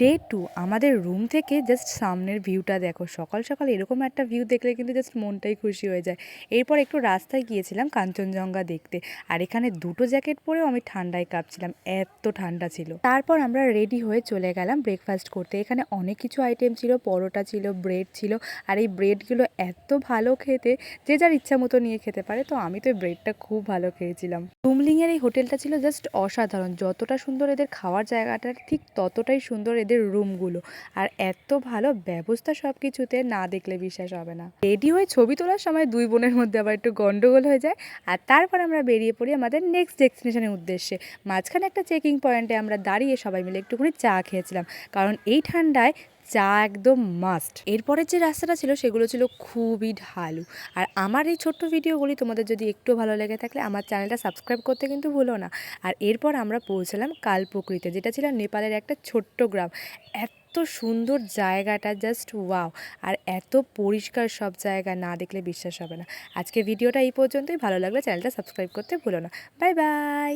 Day 2 আমাদের room থেকে just সামনের ভিউটা দেখো। সকাল সকাল এরকম একটা ভিউ দেখলে কিন্তু জাস্ট মনটাই খুশি হয়ে যায়। এরপর একটু রাস্তায় গিয়েছিলাম কাঞ্চনজঙ্ঘা দেখতে। আর এখানে দুটো জ্যাকেট পরেও আমি ঠান্ডায় কাঁপছিলাম, এত ঠান্ডা ছিল। তারপর আমরা রেডি হয়ে চলে গেলাম ব্রেকফাস্ট করতে। এখানে অনেক কিছু আইটেম ছিল, পরোটা ছিল, ব্রেড ছিল। আর এই ব্রেডগুলো এত ভালো খেতে, যে যার ইচ্ছা মতো নিয়ে খেতে পারে। তো আমি তো এই ব্রেডটা খুব ভালো খেয়েছিলাম। টুমলিংয়ের এই হোটেলটা ছিল জাস্ট অসাধারণ। যতটা সুন্দর এদের খাওয়ার জায়গাটা, ঠিক ততটাই সুন্দর এদের রুমগুলো। আর এত ভালো ব্যবস্থা সব কিছুতে, না দেখলে বিশ্বাস হবে না। রেডি হয়ে ছবি তোলার সময় দুই বোনের মধ্যে আবার একটু গন্ডগোল হয়ে যায়। আর তারপর আমরা বেরিয়ে পড়ি আমাদের নেক্সট ডেস্টিনেশনের উদ্দেশ্যে। মাঝখানে একটা চেকিং পয়েন্টে আমরা দাঁড়িয়ে সবাই মিলে একটুখানি চা খেয়েছিলাম, কারণ এই ঠান্ডায় চা একদম মাস্ট। এরপরের যে রাস্তাটা ছিল সেগুলো ছিল খুবই ঢালু। আর আমার এই ছোট্ট ভিডিওগুলি তোমাদের যদি একটু ভালো লেগে থাকলে আমার চ্যানেলটা সাবস্ক্রাইব করতে কিন্তু ভুলো না। আর এরপর আমরা পৌঁছালাম কালপুকুরিতে, যেটা ছিল নেপালের একটা ছোট্ট গ্রাম। এত সুন্দর জায়গাটা, জাস্ট ওয়াও। আর এত পরিষ্কার সব জায়গা, না দেখলে বিশ্বাস হবে না। আজকে ভিডিওটা এই পর্যন্তই। ভালো লাগলে চ্যানেলটা সাবস্ক্রাইব করতে ভুলো না। Bye bye.